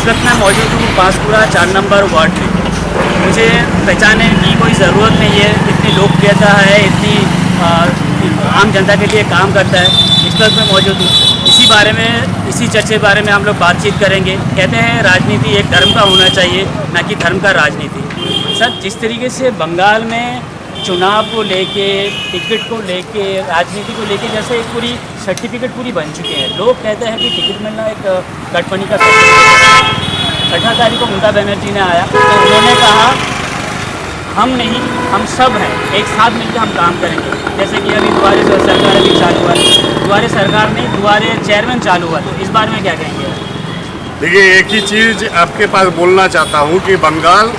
इस वक्त मैं मौजूद हूँ बांसपुरा 4 नंबर वार्ड में। मुझे पहचानने की कोई ज़रूरत नहीं है, इतनी लोकप्रियता है, इतनी आम जनता के लिए काम करता है। इस वक्त मैं मौजूद हूँ, इसी चर्चे के बारे में हम लोग बातचीत करेंगे। कहते हैं राजनीति एक धर्म का होना चाहिए, ना कि धर्म का राजनीति। सर, जिस तरीके से बंगाल में चुनाव को लेके, टिकट को लेके, राजनीति को लेके जैसे एक पूरी सर्टिफिकेट पूरी बन चुके हैं। लोग कहते हैं कि टिकट मिलना एक गठबंधन का सर्टिफिकेट। 18 तारीख को ममता बनर्जी ने आया तो उन्होंने कहा हम नहीं, हम सब हैं, एक साथ मिलकर हम काम करेंगे। जैसे कि अभी दुआरे सरकार अभी चालू हुआ, दुआरे सरकार नहीं, दुआरे चेयरमैन चालू हुआ, तो इस बारे में क्या कहेंगे? देखिए, एक ही चीज़ आपके पास बोलना चाहता हूँ कि बंगाल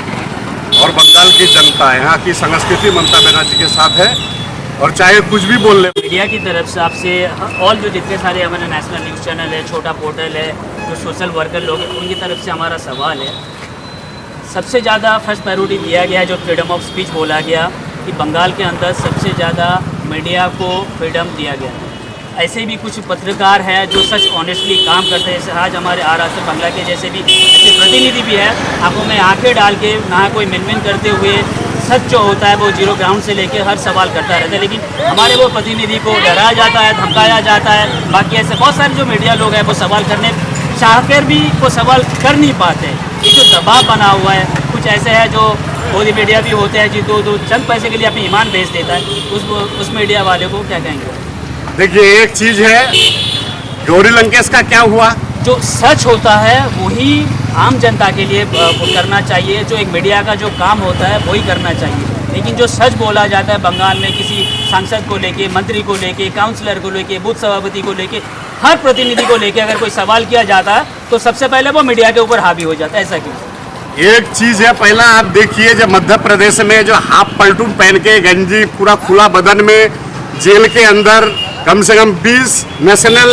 और बंगाल की जनता, यहाँ की संस्कृति ममता बनर्जी के साथ है, और चाहे कुछ भी बोल ले। मीडिया की तरफ से आपसे ऑल जो जितने सारे हमारे नेशनल न्यूज़ चैनल है, छोटा पोर्टल है, जो सोशल वर्कर लोग हैं, उनकी तरफ से हमारा सवाल है। सबसे ज़्यादा फर्स्ट प्रायोरिटी दिया गया है, जो फ्रीडम ऑफ स्पीच बोला गया कि बंगाल के अंदर सबसे ज़्यादा मीडिया को फ्रीडम दिया गया है। ऐसे भी कुछ पत्रकार हैं जो सच ऑनेस्टली काम करते हैं। जैसे आज हमारे आर.आर. बंगला के जैसे भी ऐसे प्रतिनिधि भी है, आंखों में आंखें डाल के ना कोई मिनमिन करते हुए सच जो होता है वो जीरो ग्राउंड से लेके हर सवाल करता रहता है। लेकिन हमारे वो प्रतिनिधि को डराया जाता है, धमकाया जाता है। बाकी ऐसे बहुत सारे जो मीडिया लोग हैं वो सवाल करने चाहकर भी वो सवाल कर नहीं पाते। ये जो दबाव बना हुआ है, कुछ ऐसे है जो मोदी मीडिया भी होते हैं जो दो चंद पैसे के लिए अपनी ईमान बेच देता है। उस मीडिया वाले को क्या कहेंगे? देखिए, एक चीज़ है, गौरी लंकेश का क्या हुआ? जो सच होता है वही आम जनता के लिए करना चाहिए। जो एक मीडिया का जो काम होता है वही करना चाहिए। लेकिन जो सच बोला जाता है बंगाल में किसी सांसद को लेके, मंत्री को लेके, काउंसलर को लेके, बूथ सभापति को लेके, हर प्रतिनिधि को लेके अगर कोई सवाल किया जाता है तो सबसे पहले वो मीडिया के ऊपर हावी हो जाता है। ऐसा क्यों? एक चीज़ है, पहला आप देखिए, जब मध्य प्रदेश में जो हाफ पलटून पहन के गंजी पूरा खुला बदन में जेल के अंदर कम से कम 20 नेशनल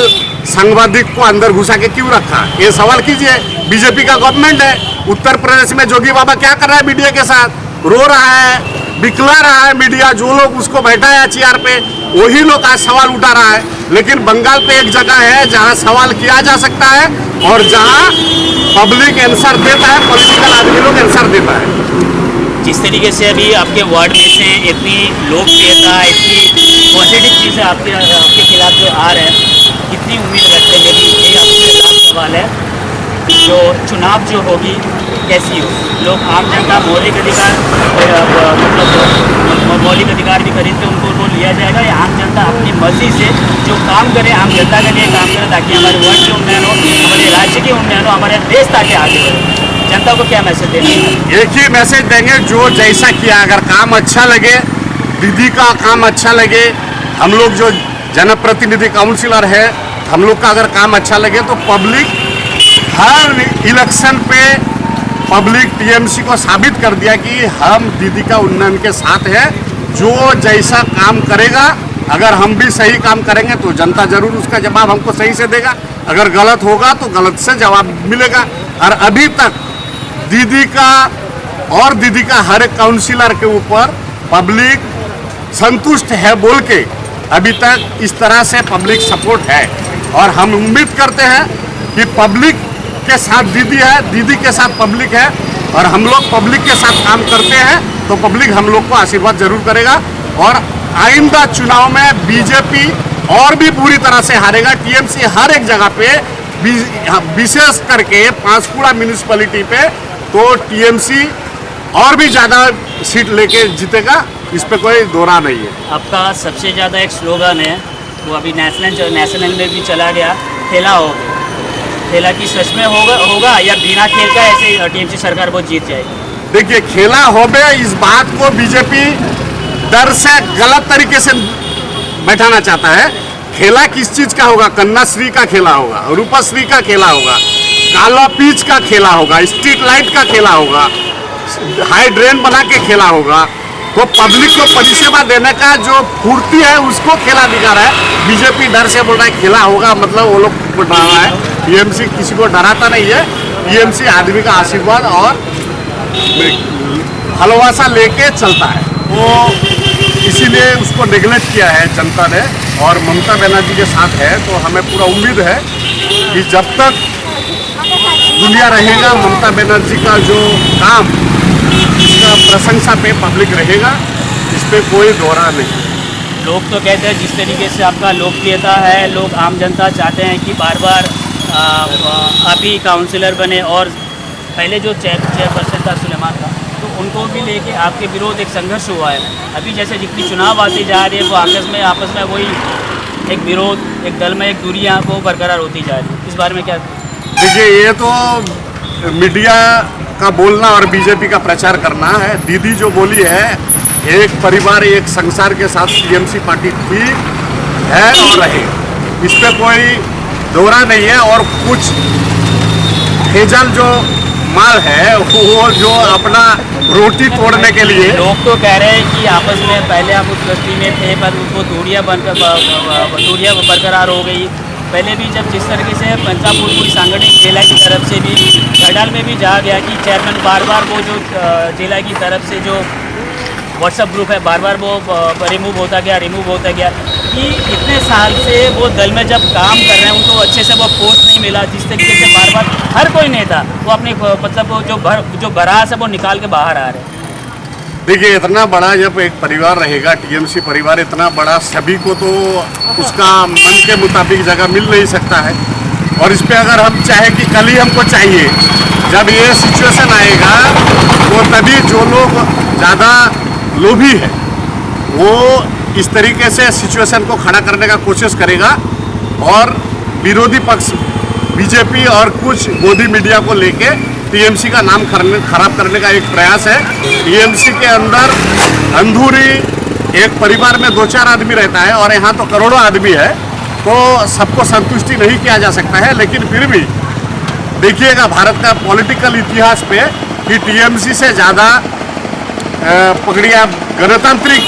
सांबादिक को अंदर घुसा के क्यों रखा, ये सवाल कीजिए। बीजेपी का गवर्नमेंट है। उत्तर प्रदेश में जोगी बाबा क्या कर रहा है मीडिया के साथ? रो रहा है, बिकला रहा है मीडिया। जो लोग उसको बैठाया चेयर पे वही लोग आज सवाल उठा रहा है। लेकिन बंगाल पे एक जगह है जहां सवाल किया जा सकता है और जहां पब्लिक आंसर देता है, पॉलिटिकल आदमी लोग आंसर देता है। जिस तरीके से अभी आपके वार्ड में से इतनी लोकप्रियता, इतनी पॉजिटिव चीज़ें आपके खिलाफ जो आ रहे हैं, कितनी उम्मीद रखते हैं? मेरी ये आपसे लास्ट सवाल है, जो चुनाव जो होगी कैसी हो? लोग आम जनता मौलिक अधिकार मतलब मौलिक अधिकार भी खरीदते उनको वो लिया जाएगा, या आम जनता अपनी मर्जी से जो काम करे, आम जनता के लिए काम करे, ताकि हमारे वर्ल्ड के उन्नयन हो, हमारे राज्य के उन्नयन हो, हमारे देश ताकि आगे बढ़े? जनता को क्या मैसेज देना है? एक ही मैसेज देंगे, जो जैसा किया, अगर काम अच्छा लगे, दीदी का काम अच्छा लगे, हम लोग जो जनप्रतिनिधि काउंसिलर है, हम लोग का अगर काम अच्छा लगे तो पब्लिक हर इलेक्शन पे पब्लिक टीएमसी को साबित कर दिया कि हम दीदी का उन्नयन के साथ है। जो जैसा काम करेगा, अगर हम भी सही काम करेंगे तो जनता जरूर उसका जवाब हमको सही से देगा, अगर गलत होगा तो गलत से जवाब मिलेगा। और अभी तक दीदी का हर एक काउंसिलर के ऊपर पब्लिक संतुष्ट है बोल के अभी तक इस तरह से पब्लिक सपोर्ट है। और हम उम्मीद करते हैं कि पब्लिक के साथ दीदी है, दीदी के साथ पब्लिक है, और हम लोग पब्लिक के साथ काम करते हैं तो पब्लिक हम लोग को आशीर्वाद जरूर करेगा। और आइंदा चुनाव में बीजेपी और भी पूरी तरह से हारेगा। टीएमसी हर एक जगह पे, विशेष करके पांसकुड़ा म्यूनिसिपैलिटी पे तो टीएमसी और भी ज़्यादा सीट लेके जीतेगा, इस पे कोई दोहरा नहीं है। आपका सबसे ज़्यादा एक स्लोगन है, वो अभी नेशनल में भी चला गया, खेला हो। खेला की सच में होगा या बिना खेल का ऐसे टीएमसी सरकार वो जीत जाएगी? देखिए, खेला होबे, इस बात को बीजेपी डर से गलत तरीके से बैठाना चाहता है। खेला किस चीज़ का होगा? कन्याश्री का खेला होगा, रूपश्री का खेला होगा, काला पीच का खेला होगा, स्ट्रीट लाइट का खेला होगा, हाई ड्रेन बना के खेला होगा। तो पब्लिक को परिसेवा देने का जो फूर्ति है उसको खेला दिखा रहा है। बीजेपी डर से बोल रहा है खेला होगा, मतलब वो लोग को डरा रहा है। टीएमसी किसी को डराता नहीं है। टीएमसी आदमी का आशीर्वाद और भालोवासा लेके चलता है, वो इसीलिए उसको नेगलेक्ट किया है जनता ने, और ममता बनर्जी के साथ है। तो हमें पूरा उम्मीद है कि जब तक दुनिया रहेगा ममता बनर्जी का जो काम, इसका प्रशंसा पे पब्लिक रहेगा, इस पर कोई दोहरा नहीं। लोग तो कहते हैं जिस तरीके से आपका लोकप्रियता है, लोग आम जनता चाहते हैं कि बार बार आप ही काउंसिलर बने, और पहले जो चेयरपर्सन था सुलेमान था, तो उनको भी लेके आपके विरोध एक संघर्ष हुआ है। अभी जैसे जितनी चुनाव आती जा रही है वो आपस में वही एक विरोध, एक दल में एक दूरियां वो बरकरार होती जा रही है। इस बारे में क्या? देखिए, ये तो मीडिया का बोलना और बीजेपी का प्रचार करना है। दीदी जो बोली है, एक परिवार एक संसार के साथ टीएमसी पार्टी थी, है और रहे, इस पे कोई दोहरा नहीं है। और कुछ हेजल जो माल है वो जो अपना रोटी तोड़ने के लिए, लोग तो कह रहे हैं कि आपस में पहले आप उस बस्ती में थे पर उनको दूरियां बरकरार हो गई। पहले भी जब जिस तरीके से पंचापुर कोई सांगठनिक जिला की तरफ से भी गढ़ाल में भी जा गया कि चेयरमैन बार बार वो जो जिला की तरफ से जो व्हाट्सएप ग्रुप है बार बार वो रिमूव होता गया कि इतने साल से वो दल में जब काम कर रहे हैं उनको अच्छे से वो पोस्ट नहीं मिला। जिस तरीके से बार बार हर कोई नेता वो अपने मतलब वो जो भरास है वो निकाल के बाहर आ रहे हैं। देखिए, इतना बड़ा जब एक परिवार रहेगा, टीएमसी परिवार इतना बड़ा, सभी को तो उसका मन के मुताबिक जगह मिल नहीं सकता है। और इस पे अगर हम चाहे कि कल ही हमको चाहिए, जब ये सिचुएशन आएगा तो तभी जो लोग ज़्यादा लोभी है वो इस तरीके से सिचुएशन को खड़ा करने का कोशिश करेगा। और विरोधी पक्ष बीजेपी और कुछ मोदी मीडिया को लेके टीएमसी का नाम खराब करने का एक प्रयास है। टीएमसी के अंदर अंधूरी एक परिवार में 2-4 आदमी रहता है और यहाँ तो करोड़ों आदमी है, तो सबको संतुष्टि नहीं किया जा सकता है। लेकिन फिर भी देखिएगा भारत का पॉलिटिकल इतिहास पे कि टीएमसी से ज़्यादा पकड़िया गणतांत्रिक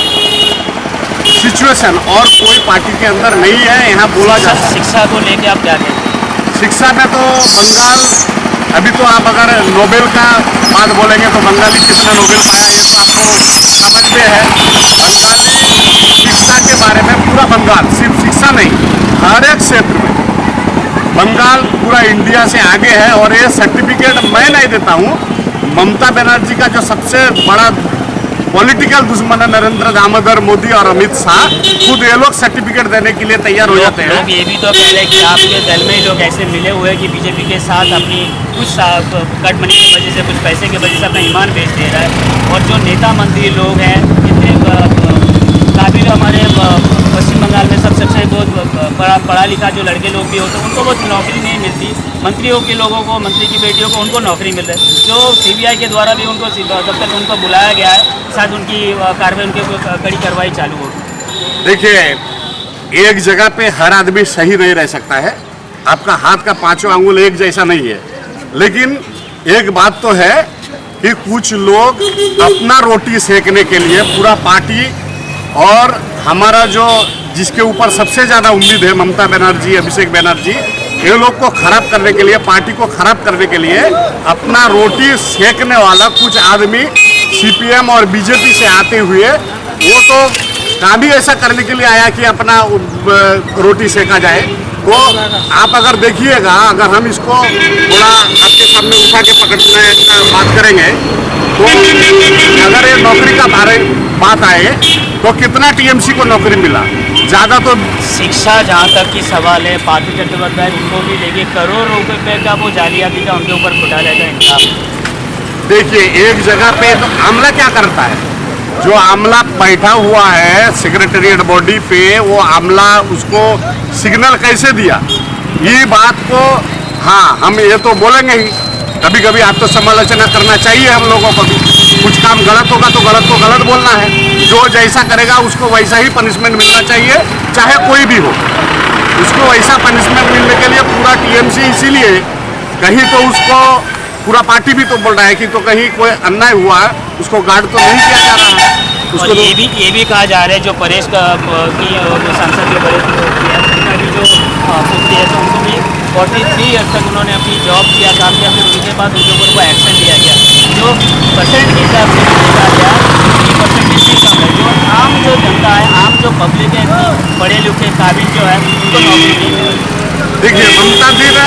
सिचुएशन और कोई पार्टी के अंदर नहीं है। यहाँ बोला जा शिक्षा को लेके आप क्या कहते हैं? शिक्षा में तो बंगाल, अभी तो आप अगर नोबेल का बात बोलेंगे तो बंगाली कितना नोबेल पाया ये तो आपको समझ में है। बंगाली शिक्षा के बारे में पूरा बंगाल, सिर्फ शिक्षा नहीं, हर एक क्षेत्र में बंगाल पूरा इंडिया से आगे है। और ये सर्टिफिकेट मैं नहीं देता हूँ, ममता बनर्जी का जो सबसे बड़ा पॉलिटिकल दुश्मन है नरेंद्र दामोदर मोदी और अमित शाह, खुद ये लोग सर्टिफिकेट देने के लिए तैयार हो जाते हैं। लोग ये भी तो कह रहे हैं कि आपके दल में लोग ऐसे मिले हुए हैं कि बीजेपी के साथ अपनी कुछ कट मनी की वजह से, कुछ पैसे की वजह से अपना ईमान बेच दे रहा है। और जो नेता मंत्री लोग हैं इतने काबिल, हमारे पश्चिम बंगाल में सबसे बहुत पढ़ा लिखा जो लड़के लोग भी होते हैं उनको वो नौकरी नहीं मिलती। मंत्रियों के लोगों को, मंत्री की बेटियों को उनको नौकरी मिल रही है। जो सीबीआई के द्वारा भी उनको जब तक उनको बुलाया गया है, शायद उनकी कार्रवाई, उनके कड़ी कार्रवाई चालू होगी। देखिए, एक जगह पे हर आदमी सही नहीं रह सकता है, आपका हाथ का 5 आंगुल एक जैसा नहीं है। लेकिन एक बात तो है कि कुछ लोग अपना रोटी सेकने के लिए पूरा पार्टी और हमारा जो जिसके ऊपर सबसे ज़्यादा उम्मीद है ममता बनर्जी, अभिषेक बनर्जी, ये लोग को खराब करने के लिए, पार्टी को खराब करने के लिए अपना रोटी सेकने वाला कुछ आदमी सीपीएम और बीजेपी से आते हुए वो तो काम ही ऐसा करने के लिए आया कि अपना रोटी सेका जाए। तो आप अगर देखिएगा, अगर हम इसको थोड़ा आपके सामने उठा के पकड़ने का बात करेंगे तो अगर ये नौकरी का बात आए तो कितना टीएमसी को नौकरी मिला? ज़्यादा तो शिक्षा जहाँ तक की सवाल है, पार्थी चट्टोपाध्याय उनको भी लेके करोड़ रुपए का वो जालियाती का उनके ऊपर घोटाले का इंतजाम। देखिए, एक जगह पे तो आमला क्या करता है, जो आमला बैठा हुआ है सेक्रेटेरिएट बॉडी पे, वो आमला उसको सिग्नल कैसे दिया, ये बात को हाँ हम ये तो बोलेंगे ही। कभी कभी आप तो समालोचना करना चाहिए हम लोगों को भी। कुछ काम गलत होगा तो गलत को गलत बोलना है, जो जैसा करेगा उसको वैसा ही पनिशमेंट मिलना चाहिए, चाहे कोई भी हो। उसको वैसा पनिशमेंट मिलने के लिए पूरा टीएमसी, इसीलिए कहीं तो उसको पूरा पार्टी भी तो बोल रहा है कि तो कहीं कोई अन्याय हुआ उसको गार्ड तो नहीं किया जा रहा है। उसको और ये भी कहा जा रहा है जो परेश का जो सांसद जो परेश उनका भी जो पुत्री है तो उनको भी 43 ईयर्स तक उन्होंने अपनी जॉब किया, काम किया, फिर उनके बाद उनके ऊपर वो एक्शन लिया गया। जो परसेंट के हिसाब से देखा गया 3% भी कम है। जो आम जो जनता है, आम जो पब्लिक है, पढ़े लिखे काबिल जो है उनको नौकरी नहीं मिल रही। देखिए, ममता जी ने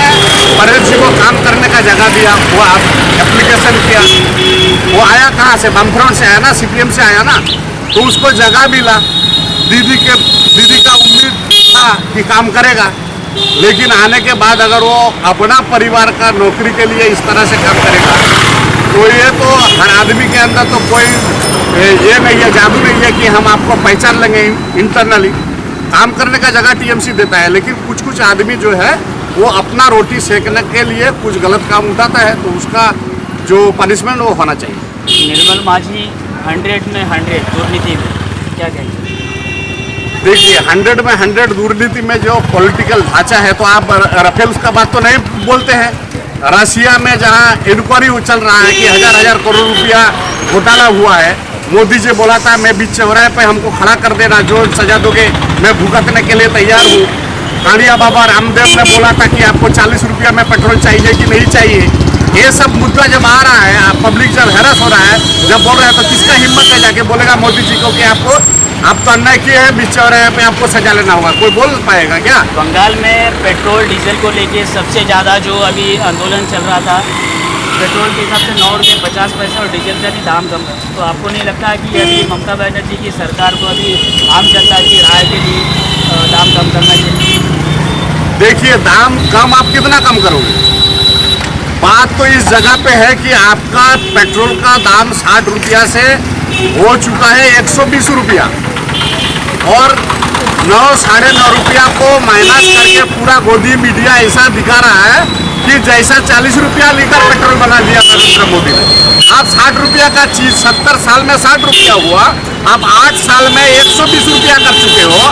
परेश जी को काम करने का जगह दिया, वो आप एप्लीकेशन किया, वो आया कहाँ से, वामफ्रंट से आया ना, सीपीएम से आया ना, तो उसको जगह मिला। दीदी का उम्मीद था कि काम करेगा, लेकिन आने के बाद अगर वो अपना परिवार का नौकरी के लिए इस तरह से काम करेगा तो ये तो हर आदमी के अंदर तो कोई ये नहीं है, जादू नहीं है कि हम आपको पहचान लेंगे इंटरनली। काम करने का जगह टीएमसी देता है, लेकिन कुछ कुछ आदमी जो है वो अपना रोटी सेकने के लिए कुछ गलत काम उठाता है, तो उसका जो पनिशमेंट वो होना चाहिए। निर्मल माझी 100 में 100 दुर्नीति में क्या कहेंगे? देखिए, 100 में 100 दुर्नीति में जो पॉलिटिकल ढांचा है, तो आप राफेल उसका बात तो नहीं बोलते हैं। रशिया में जहां इंक्वायरी चल रहा है कि हजार करोड़ रुपया घोटाला हुआ है, मोदी जी बोला था मैं बीच चौराहे पे हमको खड़ा कर देना, जो सजा दोगे मैं भुगतने के लिए तैयार हूँ। कालिया बाबा रामदेव ने बोला था कि आपको 40 रुपया में पेट्रोल चाहिए कि नहीं चाहिए। ये सब मुद्दा जब आ रहा है, पब्लिक जब हैरास हो रहा है, जब बोल रहा है, तो किसका हिम्मत है जाके बोलेगा मोदी जी को कि आप तो अन्याय किए हैं, बीच चौराहे पे आपको सजा लेना होगा? कोई बोल पाएगा क्या? बंगाल में पेट्रोल डीजल को लेके सबसे ज़्यादा जो अभी आंदोलन चल रहा था, पेट्रोल के हिसाब से 9 रुपये 50 पैसे और डीजल का भी दाम कम है। तो आपको नहीं लगता कि अभी ममता बनर्जी की सरकार को अभी आम जनता की राय के लिए दाम कम करना चाहिए? देखिए, दाम कम आप कितना कम करोगे? बात तो इस जगह पे है कि आपका पेट्रोल का दाम 60 रुपया से हो चुका है 120 रुपया, और 9 साढ़े 9 रुपया को माइनस करके पूरा गोदी मीडिया ऐसा दिखा रहा है कि जैसा 40 रुपया लीटर पेट्रोल बना दिया नरेंद्र मोदी ने। आप 60 रुपया का चीज 70 साल में 60 रुपया हुआ, आप 8 साल में 120 रुपया कर चुके हो,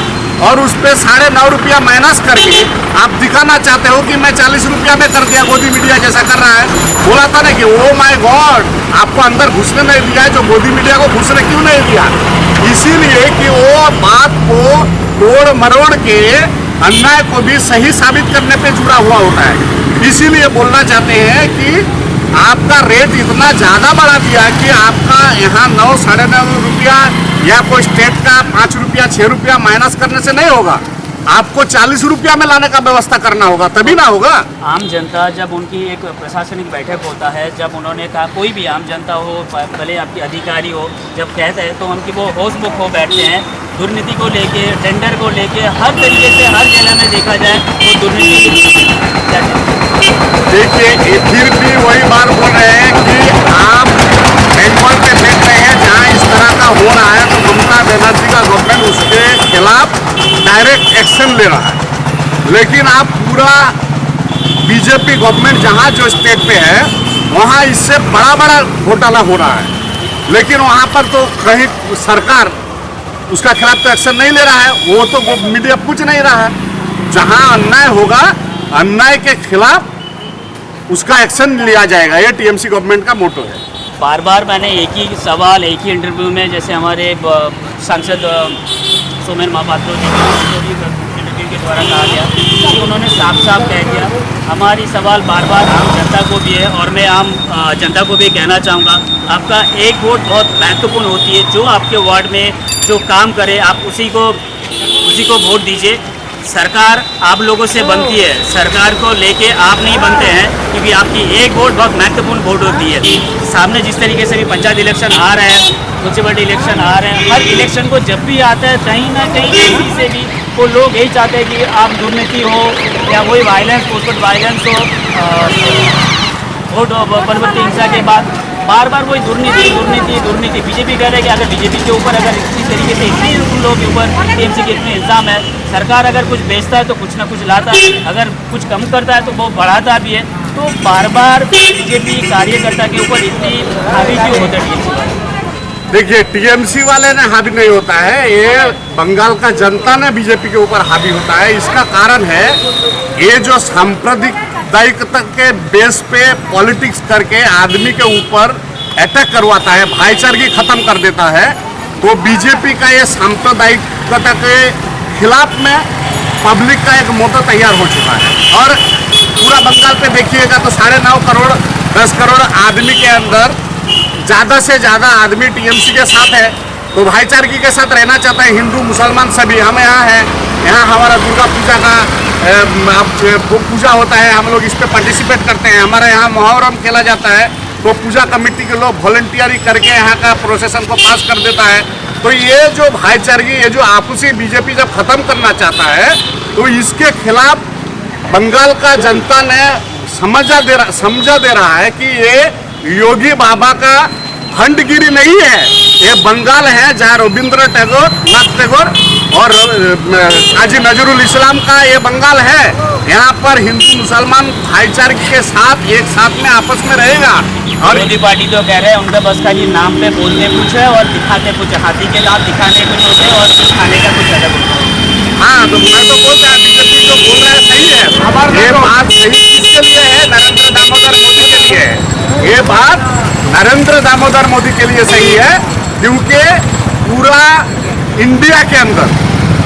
और उस पर 9.5 रुपया माइनस करके आप दिखाना चाहते हो कि मैं 40 रुपया में कर दिया। मोदी मीडिया जैसा कर रहा है। बोला था ना कि ओ माय गॉड, आपको अंदर घुसने नहीं दिया है, जो मोदी मीडिया को घुसने क्यों नहीं दिया? इसीलिए कि वो बात को तोड़ मरोड़ के अन्याय को भी सही साबित करने पे जुड़ा हुआ होता है। इसीलिए बोलना चाहते हैं कि आपका रेट इतना ज़्यादा बढ़ा दिया कि आपका यहाँ 9 साढ़े 9 रुपया या कोई स्टेट का 5 रुपया 6 रुपया माइनस करने से नहीं होगा, आपको 40 रुपया में लाने का व्यवस्था करना होगा, तभी ना होगा। आम जनता जब उनकी एक प्रशासनिक बैठक होता है, जब उन्होंने कहा, कोई भी आम जनता हो, भले आपकी अधिकारी हो, जब कहते हैं तो उनकी वो होशमुख हो बैठते हैं। दुर्नीति को लेके, टेंडर को लेके, हर तरीके से हर जिले में देखा जाए वो दुर्नीति। देखिए, फिर भी वही बात बोल रहे हैं कि आप बंगाल पे देख रहे हैं जहाँ इस तरह का हो रहा है, तो ममता बनर्जी का गवर्नमेंट उसके खिलाफ डायरेक्ट एक्शन ले रहा है। लेकिन आप पूरा बीजेपी गवर्नमेंट जहाँ जो स्टेट पे है, वहाँ इससे बड़ा बड़ा घोटाला हो रहा है, लेकिन वहाँ पर तो कहीं सरकार उसका खिलाफ तो एक्शन नहीं ले रहा है। वो तो मीडिया पूछ नहीं रहा है। जहाँ अन्याय होगा, अन्याय के खिलाफ उसका एक्शन लिया जाएगा, ये टीएमसी गवर्नमेंट का मोटो है। बार बार मैंने एक ही सवाल, एक ही इंटरव्यू में, जैसे हमारे सांसद सोमेन महापात्रो जी को इंटरव्यू के द्वारा कहा गया, तो उन्होंने साफ साफ कह दिया, हमारी सवाल बार बार आम जनता को भी है, और मैं आम जनता को भी कहना चाहूँगा, आपका एक वोट बहुत महत्वपूर्ण होती है। जो आपके वार्ड में जो काम करे, आप उसी को वोट दीजिए। सरकार आप लोगों से बनती है, सरकार को लेके आप नहीं बनते हैं, क्योंकि आपकी एक वोट बहुत महत्वपूर्ण वोट होती है। सामने जिस तरीके से भी पंचायत इलेक्शन आ रहे हैं, म्यूनसिपलिटी इलेक्शन आ रहे हैं, हर इलेक्शन को जब भी आता है कहीं ना कहीं किसी से भी वो लोग यही चाहते हैं कि आप दुर्नीति हो या वही वायलेंस, पोस्टल वायलेंस हो, वोट परवर्ती हिंसा के बाद बार बार वही दुर्नीति। बीजेपी कह रहे हैं कि अगर बीजेपी के ऊपर अगर इसी तरीके से इतने लोगों के ऊपर टीएमसी के इतने इल्ज़ाम है, सरकार अगर कुछ बेचता है तो कुछ ना कुछ लाता है, अगर कुछ कम करता है तो वो बढ़ाता भी है। तो बार बार बीजेपी कार्यकर्ता के ऊपर इतनी हावी क्यों होता है टीएमसी वाले? देखिए, टीएमसी वाले ने हावी नहीं होता है, ये बंगाल का जनता ने बीजेपी के ऊपर हावी होता है। इसका कारण है ये जो सांप्रदायिकता के बेस पे पॉलिटिक्स करके आदमी के ऊपर अटैक करवाता है, भाईचारगी खत्म कर देता है। तो बीजेपी का ये सांप्रदायिकता के खिलाफ में पब्लिक का एक मोर्चा तैयार हो चुका है। और पूरा बंगाल पे देखिएगा तो 9.5 करोड़ 10 करोड़ आदमी के अंदर ज़्यादा से ज़्यादा आदमी टीएमसी के साथ है। तो भाईचारगी के साथ रहना चाहता है हिंदू मुसलमान सभी। हम यहाँ हैं, यहाँ हमारा दुर्गा पूजा का पूजा होता है, हम लोग इस पर पार्टिसिपेट करते हैं। हमारे यहाँ मुहर्रम खेला जाता है, तो पूजा कमेटी के लोग वॉलंटियरिंग करके यहाँ का प्रोसेसन को पास कर देता है। तो ये जो भाईचारगी, ये जो आपसी बीजेपी जब खत्म करना चाहता है, तो इसके खिलाफ बंगाल का जनता ने समझा दे रहा है कि ये योगी बाबा का फंडगिरी नहीं है, ये बंगाल है जहाँ रविंद्र टैगोर, नाथ टैगोर और काजी नजरुल इस्लाम का ये बंगाल है। यहाँ पर हिंदू मुसलमान भाईचारे के साथ एक साथ में आपस में रहेगा। और विरोधी पार्टी तो कह रहे हैं उनका बस खाली नाम पे बोलने कुछ है और दिखाते कुछ, हाथी के दांत दिखाने कुछ होते हैं और खाने का कुछ अलग होता है। हाँ, तो मैं तो बोल रहा हूँ बीजेपी जो बोल रहा है सही है, ये बात सही किसके लिए है? नरेंद्र दामोदर मोदी के लिए है। ये बात नरेंद्र दामोदर मोदी के लिए सही है, क्योंकि पूरा इंडिया के अंदर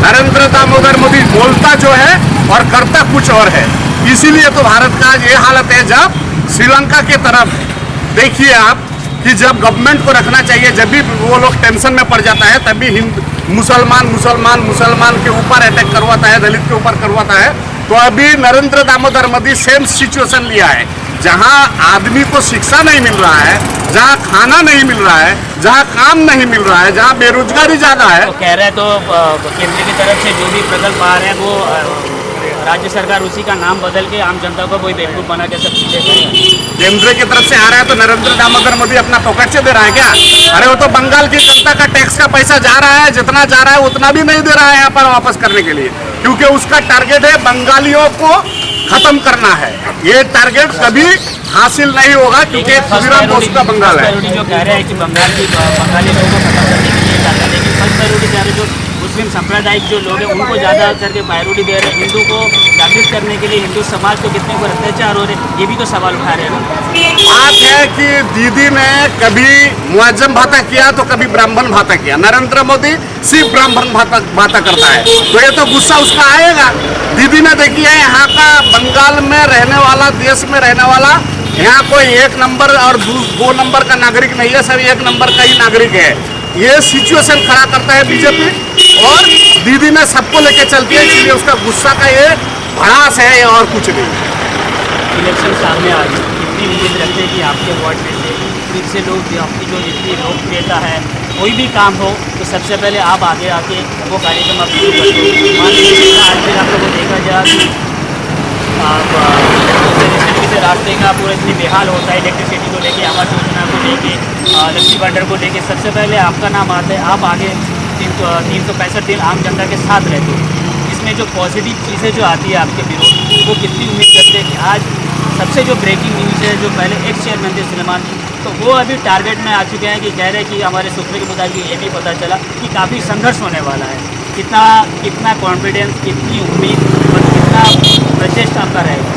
नरेंद्र दामोदर मोदी बोलता जो है और करता कुछ और है। इसीलिए तो भारत का ये हालत है। जब श्रीलंका के तरफ देखिए आप कि जब गवर्नमेंट को रखना चाहिए, जब भी वो लोग टेंशन में पड़ जाता है, तभी मुसलमान के ऊपर अटैक करवाता है, दलित के ऊपर करवाता है। तो अभी नरेंद्र दामोदर मोदी सेम सिचुएशन लिया है, जहां आदमी को शिक्षा नहीं मिल रहा है, जहां खाना नहीं मिल रहा है, जहां काम नहीं मिल रहा है, जहां बेरोजगारी ज्यादा है। तो कह रहे हैं तो केंद्र की तरफ से जो भी प्रकल्प आ रहे हैं वो राज्य सरकार उसी का नाम बदल के आम जनता को कोई बेवकूफ बना के सब चीजें करेगी। केंद्र की तरफ से आ रहा है तो नरेंद्र दामोदर मोदी अपना पॉकेट से दे रहा है क्या? अरे वो तो बंगाल की जनता का टैक्स का पैसा जा रहा है, जितना जा रहा है उतना भी नहीं दे रहा है यहाँ पर वापस करने के लिए, क्योंकि उसका टारगेट है बंगालियों को खत्म करना है। ये टारगेट कभी हासिल नहीं होगा, क्योंकि का बंगाल है। जो कह रहे हैं कि बंगाली लोगों को खत्म करने के लिए चाहते हैं, लेकिन फर्स्ट प्रायोरिटी कह रहे जो मुस्लिम सांप्रदायिक जो लोग हैं उनको ज़्यादा करके प्रायोरिटी दे रहे हैं। हिंदू को जागृत करने के लिए हिंदू समाज को कितने ऊपर अत्याचार हो रहे हैं, ये भी तो सवाल उठा रहे हैं ना। बात है कि दीदी ने कभी मुआज्जम भाता किया तो कभी ब्राह्मण भाता किया। नरेंद्र मोदी सिर्फ ब्राह्मण भाता करता है, तो ये तो गुस्सा उसका आएगा। दीदी ने देखी है यहाँ का बंगाल में रहने वाला, देश में रहने वाला, यहाँ कोई एक नंबर और दो नंबर का नागरिक नहीं है, सब एक नंबर का ही नागरिक है। ये सिचुएशन खड़ा करता है बीजेपी, और दीदी ने सबको लेके चलती है, इसलिए उसका गुस्सा का ये भड़ास है और कुछ नहीं। इलेक्शन सामने आ गए, कितनी उम्मीद रखते हैं कि आपके वार्ड में से फिर से लोग आपकी जो जितनी लोकप्रियता है, कोई भी काम हो तो सबसे पहले आप आगे आके वो कार्यक्रम आप शुरू करते हो। मान लीजिए आज फिर आप लोगों को देखा जाए कि आप इलेक्ट्रिसिटी से रास्ते का पूरा इतनी बेहाल होता है, इलेक्ट्रिसिटी को लेके, आवास योजना को लेके, लक्ष्मी भंडार को लेके, सबसे पहले आपका नाम आता है। आप आगे 365 दिन आम जनता के साथ रहते हो। इसमें जो पॉजिटिव चीज़ें जो आती है आपके विरोध, वो कितनी उम्मीद करते हैं कि आज सबसे जो ब्रेकिंग न्यूज़ है, जो पहले एक्स चेयरमैन थे सुलेमान, तो वो अभी टारगेट में आ चुके हैं कि कह रहे हैं कि हमारे सूत्रों के मुताबिक ये भी पता चला कि काफ़ी संघर्ष होने वाला है। कितना कॉन्फिडेंस, कितनी उम्मीद और कितना प्रचेष्टा आपका रहेगा?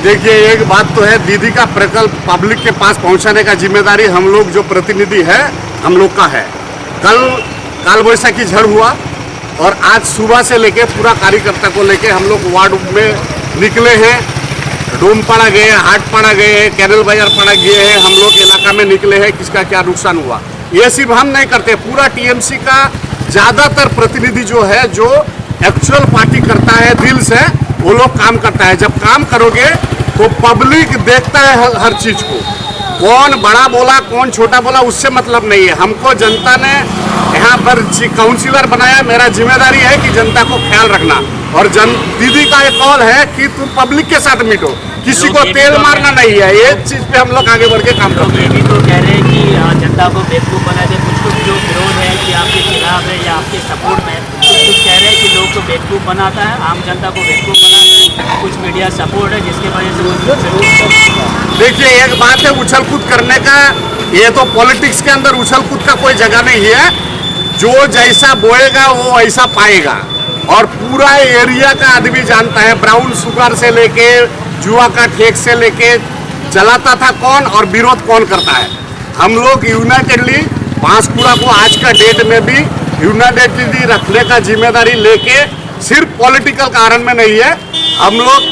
देखिए, एक बात तो है, दीदी का प्रकल्प पब्लिक के पास पहुंचाने का जिम्मेदारी हम लोग जो प्रतिनिधि है हम लोग का है। कल काल बैसाखी झड़ हुआ और आज सुबह से लेके पूरा कार्यकर्ता को लेके हम लोग वार्ड में निकले हैं। डोमपाड़ा गए, हाटपाड़ा गए, कैरल बाजार पाड़ा गए हैं, हम लोग इलाका में निकले हैं, किसका क्या नुकसान हुआ। ये सिर्फ हम नहीं करते, पूरा टीएमसी का ज़्यादातर प्रतिनिधि जो है, जो एक्चुअल पार्टी करता है दिल से, वो लोग काम करता है। जब काम करोगे तो पब्लिक देखता है हर चीज़ को, कौन बड़ा बोला कौन छोटा बोला उससे मतलब नहीं है। हमको जनता ने यहाँ पर काउंसिलर बनाया, मेरा जिम्मेदारी है कि जनता को ख्याल रखना। और दीदी का एक कॉल है कि तुम पब्लिक के साथ मिटो, किसी को तेल मारना नहीं है। ये चीज़ पे हम लोग आगे बढ़ के काम करते हैं। ये भी तो कह रहे हैं कि जनता को बेवकूफ़ बना दे, कुछ जो विरोध है कि आपके खिलाफ है या आपके सपोर्ट में, कुछ कह रहे हैं कि लोग को बेवकूफ़ बनाता है, आम जनता को बेवकूफ़ बनाता है, कुछ मीडिया सपोर्ट है जिसके वजह से वो जरूर। देखिए, एक बात है उछल कूद करने का, ये तो पॉलिटिक्स के अंदर उछल कूद का कोई जगह नहीं है। जो जैसा बोएगा वो ऐसा पाएगा, और पूरा एरिया का आदमी जानता है, ब्राउन शुगर से लेके जुआ का ठेक से लेके चलाता था कौन और विरोध कौन करता है। हम लोग यूनाइटेडली बांसकुड़ा को आज का डेट में भी यूनाइटेडली रखने का जिम्मेदारी लेके, सिर्फ पॉलिटिकल कारण में नहीं है, हम लोग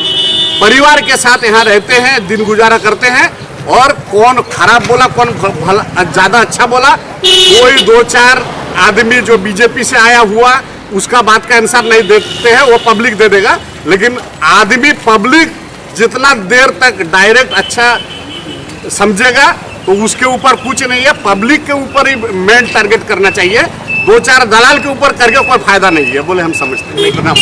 परिवार के साथ यहाँ रहते हैं, दिन गुजारा करते हैं। और कौन खराब बोला कौन ज़्यादा अच्छा बोला, कोई दो चार आदमी जो बीजेपी से आया हुआ उसका बात का आंसर नहीं देते हैं, वो पब्लिक दे देगा। लेकिन आदमी पब्लिक जितना देर तक डायरेक्ट अच्छा समझेगा तो उसके ऊपर कुछ नहीं है, पब्लिक के ऊपर ही मेन टारगेट करना चाहिए। 2-4 दलाल के ऊपर करके कोई फायदा नहीं है, बोले हम समझते हैं इतना।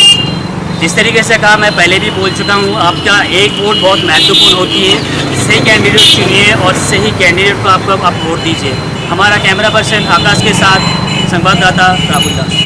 जिस तरीके से कहा, मैं पहले भी बोल चुका हूँ, आपका एक वोट बहुत महत्वपूर्ण होती है। सही कैंडिडेट चुनिए और सही कैंडिडेट को आप वोट दीजिए। हमारा कैमरा पर्सन आकाश के साथ संवाददाता राहुल दास।